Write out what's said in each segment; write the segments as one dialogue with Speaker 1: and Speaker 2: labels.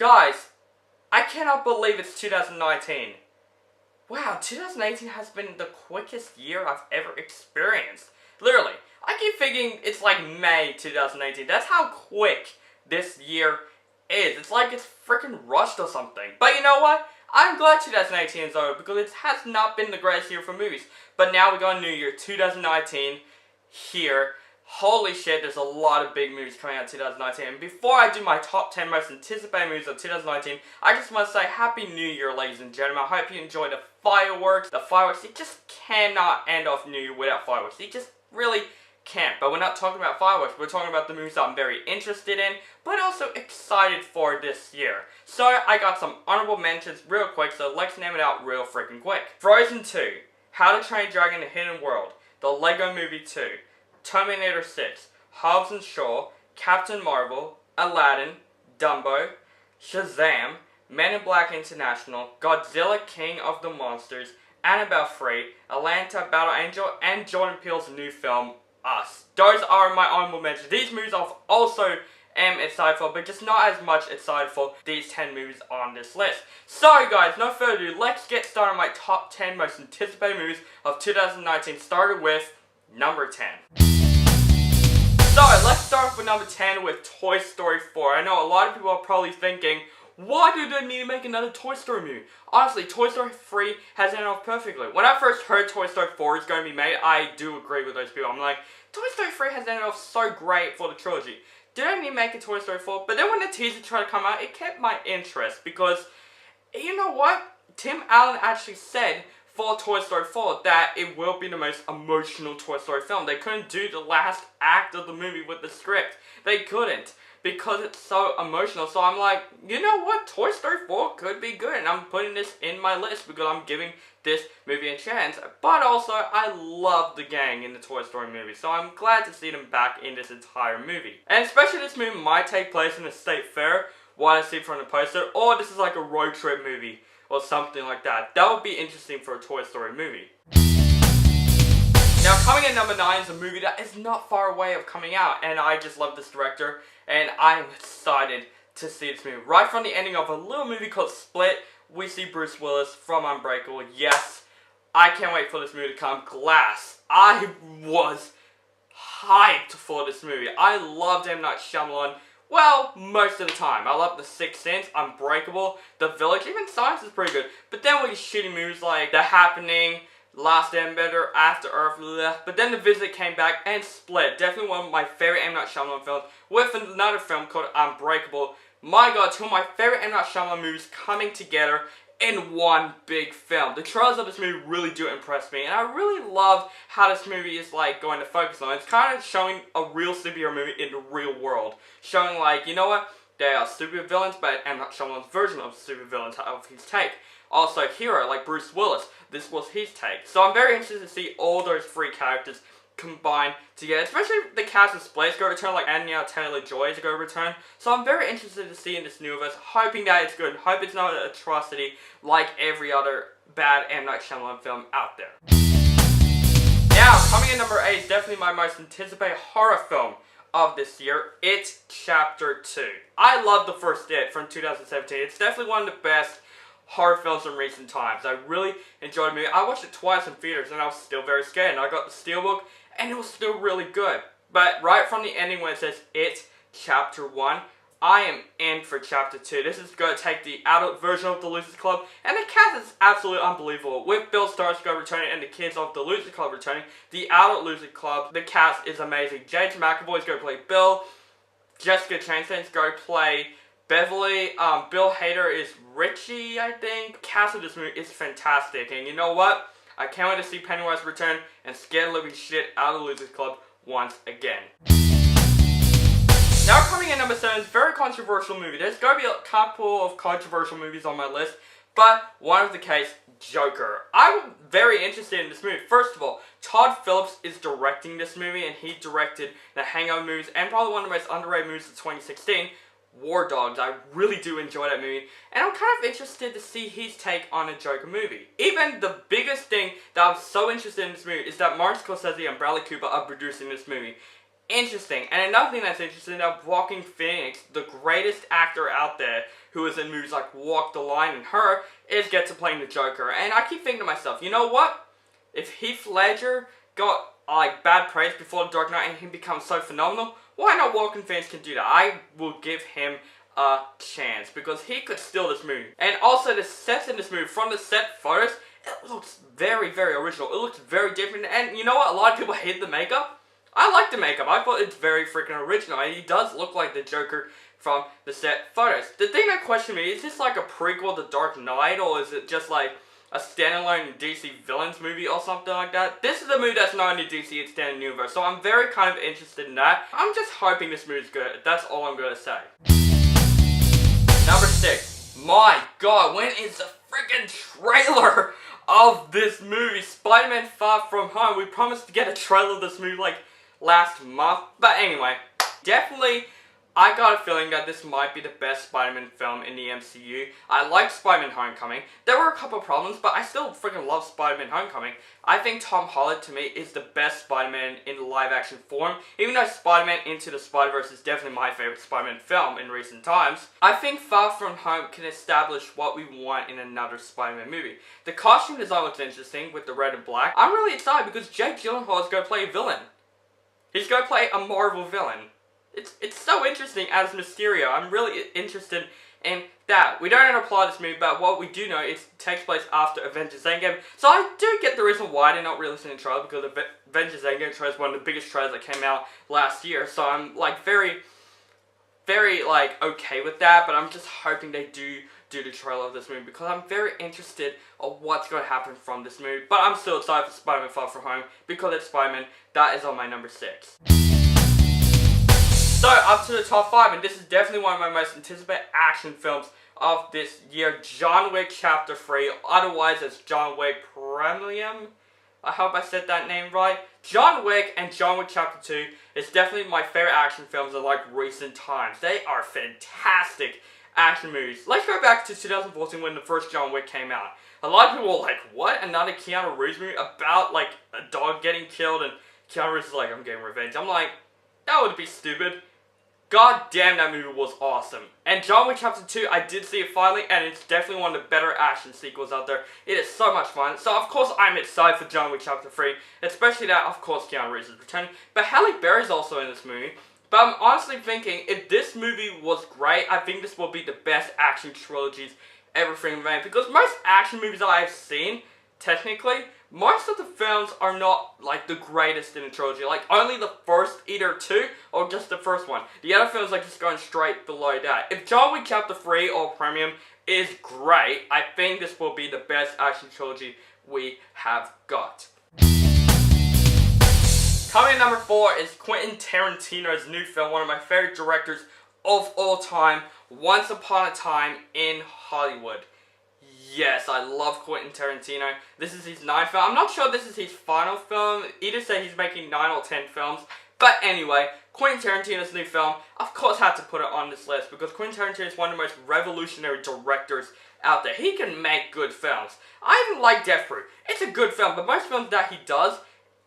Speaker 1: Guys, I cannot believe it's 2019. Wow, 2018 has been the quickest year I've ever experienced. Literally, I keep thinking it's like May 2018. That's how quick this year is. It's like it's freaking rushed or something. But you know what? I'm glad 2018 is over because it has not been the greatest year for movies. But now we got a new year, 2019, here. Holy shit, there's a lot of big movies coming out in 2019. And before I do my top 10 most anticipated movies of 2019, I just want to say Happy New Year, ladies and gentlemen. I hope you enjoyed the fireworks. The fireworks, you just cannot end off New Year without fireworks. You just really can't. But we're not talking about fireworks. We're talking about the movies that I'm very interested in, but also excited for this year. So I got some honorable mentions real quick, so let's name it out real freaking quick. Frozen 2, How to Train Your Dragon: The Hidden World, The Lego Movie 2, Terminator 6, Hobbs and Shaw, Captain Marvel, Aladdin, Dumbo, Shazam, Men in Black International, Godzilla King of the Monsters, Annabelle 3, Atlanta Battle Angel, and Jordan Peele's new film, Us. Those are my honorable mentions. These movies I've also am excited for, but just not as much excited for these 10 movies on this list. So guys, no further ado, let's get started on my top 10 most anticipated movies of 2019, started with number 10. So, let's start off with number 10 with Toy Story 4. I know a lot of people are probably thinking, why do they need to make another Toy Story movie? Honestly, Toy Story 3 has ended off perfectly. When I first heard Toy Story 4 is going to be made, I do agree with those people. I'm like, Toy Story 3 has ended off so great for the trilogy. Did I need to make a Toy Story 4? But then when the teaser tried to come out, it kept my interest because, you know what? Tim Allen actually said for Toy Story 4 that it will be the most emotional Toy Story film. They couldn't do the last act of the movie with the script. They couldn't because it's so emotional. So I'm like, you know what? Toy Story 4 could be good, and I'm putting this in my list because I'm giving this movie a chance. But also, I love the gang in the Toy Story movie, so I'm glad to see them back in this entire movie. And especially this movie might take place in a state fair, what I see from the poster, or this is like a road trip movie or something like that. That would be interesting for a Toy Story movie. Now, coming in number 9 is a movie that is not far away of coming out, and I just love this director, and I'm excited to see this movie. Right from the ending of a little movie called Split, we see Bruce Willis from Unbreakable. Yes, I can't wait for this movie to come. Glass. I was hyped for this movie. I loved M. Night Shyamalan. Well, most of the time. I love The Sixth Sense, Unbreakable, The Village, even Science is pretty good. But then with shitty movies like The Happening, Last Airbender, After Earth, but then The Visit came back, and Split. Definitely one of my favorite M. Night Shyamalan films, with another film called Unbreakable. My god, two of my favorite M. Night Shyamalan movies coming together in one big film. The trailers of this movie really do impress me, and I really love how this movie is like going to focus on. It's kind of showing a real superhero movie in the real world. Showing like, you know what, they are super villains, but M. Night Shyamalan's version of super villains, of his take. Also, hero, like Bruce Willis, this was his take. So I'm very interested to see all those three characters combined together, especially the cast of Split is going to return, like Anya Taylor-Joy is going to return. So I'm very interested to see in this new universe, hoping that it's good, hope it's not an atrocity like every other bad M. Night Shyamalan film out there. Now, coming in number 8 is definitely my most anticipated horror film of this year. It's Chapter 2. I love the first It from 2017. It's definitely one of the best horror films in recent times. I really enjoyed the movie. I watched it twice in theaters and I was still very scared. And I got the steelbook and it was still really good. But right from the ending when it says It Chapter 1, I am in for Chapter 2. This is going to take the adult version of the Losers Club, and the cast is absolutely unbelievable. With Bill Skarsgård returning and the kids of the Losers Club returning, the adult Losers Club, the cast is amazing. James McAvoy is going to play Bill. Jessica Chastain is going to play Beverly. Bill Hader is Richie, I think. The cast of this movie is fantastic, and you know what? I can't wait to see Pennywise return and scare the living shit out of the Losers Club once again. Now coming in number 7 is a very controversial movie. There's going to be a couple of controversial movies on my list, but one of the case, Joker. I'm very interested in this movie. First of all, Todd Phillips is directing this movie, and he directed the Hangover movies, and probably one of the most underrated movies of 2016, War Dogs. I really do enjoy that movie, and I'm kind of interested to see his take on a Joker movie. Even the biggest thing that I'm so interested in this movie is that Martin Scorsese and Bradley Cooper are producing this movie. Interesting. And another thing that's interesting is that Joaquin Phoenix, the greatest actor out there, who is in movies like Walk the Line and Her, is get to playing the Joker. And I keep thinking to myself, you know what? If Heath Ledger got like bad praise before The Dark Knight and he becomes so phenomenal, why not Walking fans can do that? I will give him a chance because he could steal this movie. And also the sets in this movie, from the set photos, it looks very, very original. It looks very different. And you know what? A lot of people hate the makeup. I like the makeup. I thought it's very freaking original. And he does look like the Joker from the set photos. The thing that questioned me, is this like a prequel to Dark Knight, or is it just like a standalone DC villains movie or something like that? This is a movie that's not in the DC extended universe, so I'm very kind of interested in that. I'm just hoping this movie's good. That's all I'm gonna say. Number 6. My god, when is the freaking trailer of this movie? Spider-Man Far From Home. We promised to get a trailer of this movie like last month. But anyway, definitely I got a feeling that this might be the best Spider-Man film in the MCU. I like Spider-Man Homecoming. There were a couple of problems, but I still freaking love Spider-Man Homecoming. I think Tom Holland, to me, is the best Spider-Man in the live-action form. Even though Spider-Man Into the Spider-Verse is definitely my favorite Spider-Man film in recent times, I think Far From Home can establish what we want in another Spider-Man movie. The costume design looks interesting with the red and black. I'm really excited because Jake Gyllenhaal is going to play a villain. He's going to play a Marvel villain. It's so interesting as Mysterio. I'm really interested in that. We don't know the plot of this movie, but what we do know is it takes place after Avengers Endgame. So I do get the reason why they're not releasing the trailer, because Avengers Endgame trailer is one of the biggest trailers that came out last year. So I'm like very, very like okay with that, but I'm just hoping they do the trailer of this movie because I'm very interested of what's going to happen from this movie. But I'm still excited for Spider-Man Far From Home because it's Spider-Man. That is on my number 6. So, up to the top 5, and this is definitely one of my most anticipated action films of this year, John Wick Chapter 3, otherwise as John Wick Premium. I hope I said that name right. John Wick and John Wick Chapter 2 is definitely my favorite action films in like recent times. They are fantastic action movies. Let's go back to 2014 when the first John Wick came out. A lot of people were like, what? Another Keanu Reeves movie about like a dog getting killed and Keanu Reeves is like, I'm getting revenge. I'm like, that would be stupid. God damn, that movie was awesome. And John Wick Chapter 2, I did see it finally, and it's definitely one of the better action sequels out there. It is so much fun. So, of course, I'm excited for John Wick Chapter 3, especially that, of course, Keanu Reeves is returning. But Halle Berry's also in this movie. But I'm honestly thinking, if this movie was great, I think this will be the best action trilogies ever freaking made. Because most action movies that I've seen, technically, most of the films are not like the greatest in a trilogy. Like only the first either 2 or just the first one. The other films like just going straight below that. If John Wick Chapter 3 or Premium is great, I think this will be the best action trilogy we have got. Coming in number 4 is Quentin Tarantino's new film, one of my favorite directors of all time, Once Upon a Time in Hollywood. Yes, I love Quentin Tarantino. This is his 9th film. I'm not sure this is his final film. Either say he's making 9 or 10 films. But anyway, Quentin Tarantino's new film, of course, had to put it on this list because Quentin Tarantino is one of the most revolutionary directors out there. He can make good films. I even like Death Proof. It's a good film, but most films that he does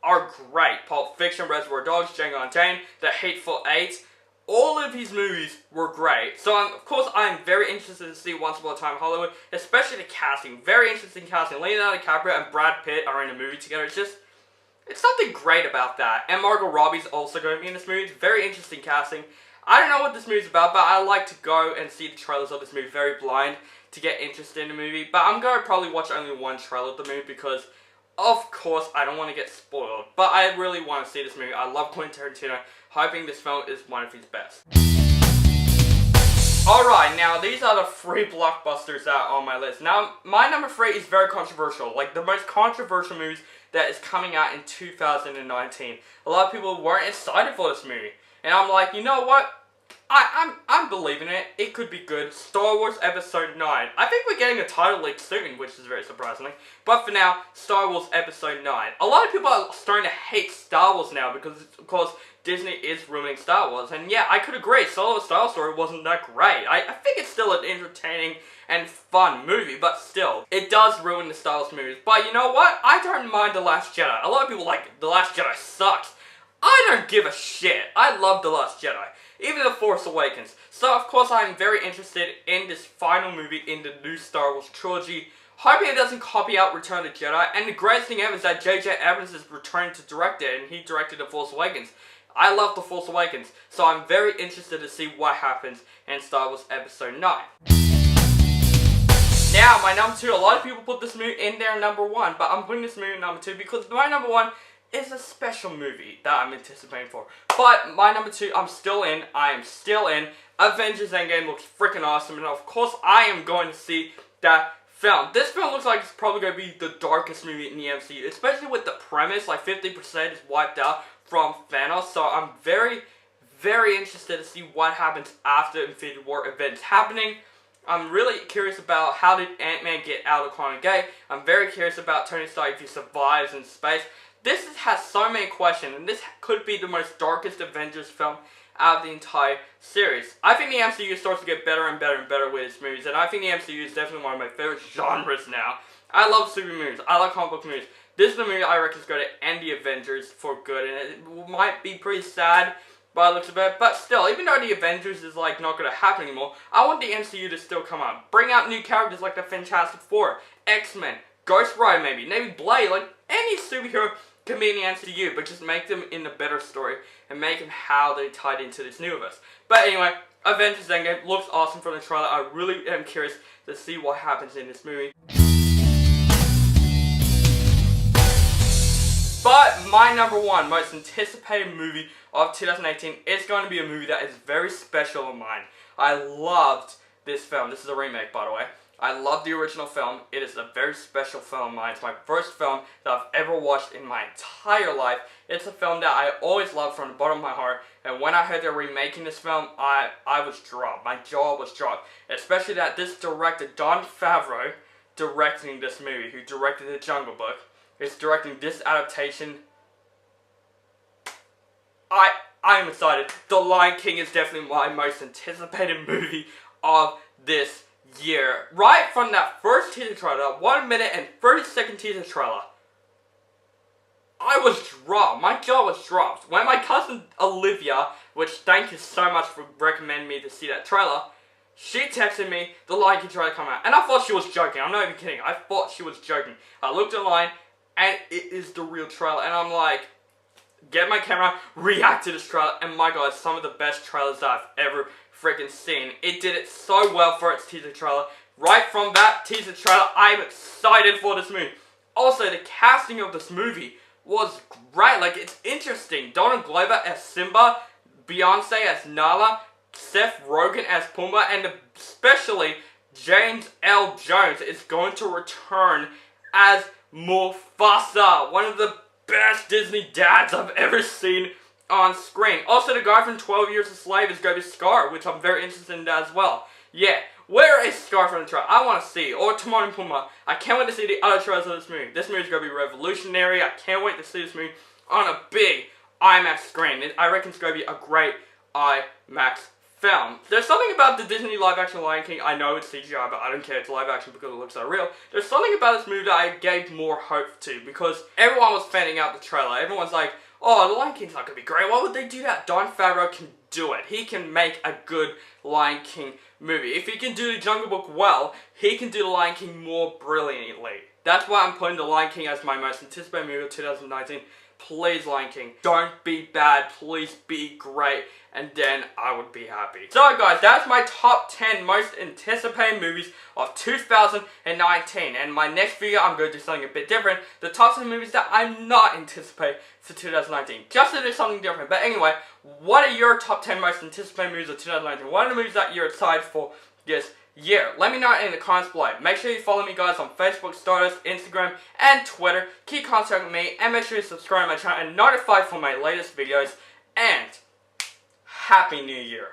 Speaker 1: are great. Pulp Fiction, Reservoir Dogs, Django Unchained, The Hateful Eight. All of his movies were great. So, of course, I'm very interested to see Once Upon a Time in Hollywood, especially the casting. Very interesting casting. Leonardo DiCaprio and Brad Pitt are in a movie together. It's something great about that. And Margot Robbie's also going to be in this movie. It's very interesting casting. I don't know what this movie's about, but I like to go and see the trailers of this movie very blind to get interested in the movie. But I'm going to probably watch only one trailer of the movie because, of course, I don't want to get spoiled. But I really want to see this movie. I love Quentin Tarantino. Hoping this film is one of his best. Alright, now these are the 3 blockbusters that are on my list. Now, my number 3 is very controversial. Like, the most controversial movies that is coming out in 2019. A lot of people weren't excited for this movie. And I'm like, you know what? I'm believing it. It could be good. Star Wars Episode 9. I think we're getting a title leak soon, which is very surprising. But for now, Star Wars Episode 9. A lot of people are starting to hate Star Wars now because, of course, Disney is ruining Star Wars. And yeah, I could agree. Solo Star Wars story wasn't that great. I think it's still an entertaining and fun movie, but still, it does ruin the Star Wars movies. But you know what? I don't mind The Last Jedi. A lot of people like The Last Jedi sucks. I don't give a shit. I love The Last Jedi. even The Force Awakens. So of course I'm very interested in this final movie in the new Star Wars trilogy. Hoping it doesn't copy out Return of the Jedi, and the greatest thing ever is that J.J. Abrams is returning to direct it, and he directed The Force Awakens. I love The Force Awakens, so I'm very interested to see what happens in Star Wars Episode 9. Now, my number 2, a lot of people put this movie in their number 1, but I'm putting this movie in number 2 because my number 1 is a special movie that I'm anticipating for. But my number 2, I am still in. Avengers Endgame looks freaking awesome, and of course I am going to see that film. This film looks like it's probably going to be the darkest movie in the MCU, especially with the premise, like 50% is wiped out from Thanos, so I'm very, very interested to see what happens after Infinity War events happening. I'm really curious about how did Ant-Man get out of Quantum Gate. I'm very curious about Tony Stark if he survives in space. This has so many questions, and this could be the most darkest Avengers film out of the entire series. I think the MCU starts to get better and better and better with its movies, and I think the MCU is definitely one of my favorite genres now. I love super movies. I like comic book movies. This is the movie I reckon is going to end the Avengers for good, and it might be pretty sad by the looks of it, but still, even though the Avengers is like not going to happen anymore, I want the MCU to still come out. Bring out new characters like the Fantastic Four, X-Men, Ghost Rider maybe Blade, like any superhero can be in the MCU, but just make them in a better story and make them how they tied into this universe. But anyway, Avengers Endgame looks awesome from the trailer. I really am curious to see what happens in this movie. But my number 1 most anticipated movie of 2018 is going to be a movie that is very special of mine. I loved this film. This is a remake, by the way. I love the original film. It is a very special film of mine. It's my first film that I've ever watched in my entire life. It's a film that I always loved from the bottom of my heart. And when I heard they're remaking this film, I was dropped. My jaw was dropped. Especially that this director, Jon Favreau, directing this movie, who directed The Jungle Book, is directing this adaptation. I am excited. The Lion King is definitely my most anticipated movie of this year. Right from that first teaser trailer, 1 minute and 30-second teaser trailer, I was dropped. My jaw was dropped. When my cousin Olivia, which thank you so much for recommending me to see that trailer, she texted me the Lion King trailer come out, and I thought she was joking. I'm not even kidding. I thought she was joking. I looked online, and it is the real trailer, and I'm like, get my camera, react to this trailer, and my god, it's some of the best trailers that I've ever freaking seen. It did it so well for its teaser trailer. Right from that teaser trailer, I'm excited for this movie. Also, the casting of this movie was great. Like, it's interesting. Donald Glover as Simba, Beyonce as Nala, Seth Rogen as Pumbaa, and especially James L. Jones is going to return as Mufasa, one of the best Disney dads I've ever seen on screen. Also, the guy from 12 Years a Slave is going to be Scar, which I'm very interested in that as well. Yeah, where is Scar from the trailer? I want to see. Or Timon and Pumbaa. I can't wait to see the other trailers of this movie. This movie is going to be revolutionary. I can't wait to see this movie on a big IMAX screen. I reckon it's going to be a great IMAX film. There's something about the Disney live-action Lion King. I know it's CGI, but I don't care. It's live-action because it looks so real. There's something about this movie that I gave more hope to because everyone was fanning out the trailer. Everyone's like, oh, the Lion King's not going to be great. Why would they do that? Jon Favreau can do it. He can make a good Lion King movie. If he can do the Jungle Book well, he can do the Lion King more brilliantly. That's why I'm putting the Lion King as my most anticipated movie of 2019. Please, Lion King, don't be bad. Please be great. And then I would be happy. So guys, that's my top 10 most anticipated movies of 2019. And my next video, I'm going to do something a bit different. The top 10 movies that I'm not anticipating for 2019. Just to do something different. But anyway, what are your top 10 most anticipated movies of 2019? What are the movies that you're excited for this year? Let me know in the comments below. Make sure you follow me guys on Facebook, Stardust, Instagram, and Twitter. Keep contacting me, and make sure you subscribe to my channel and notified for my latest videos. And Happy New Year.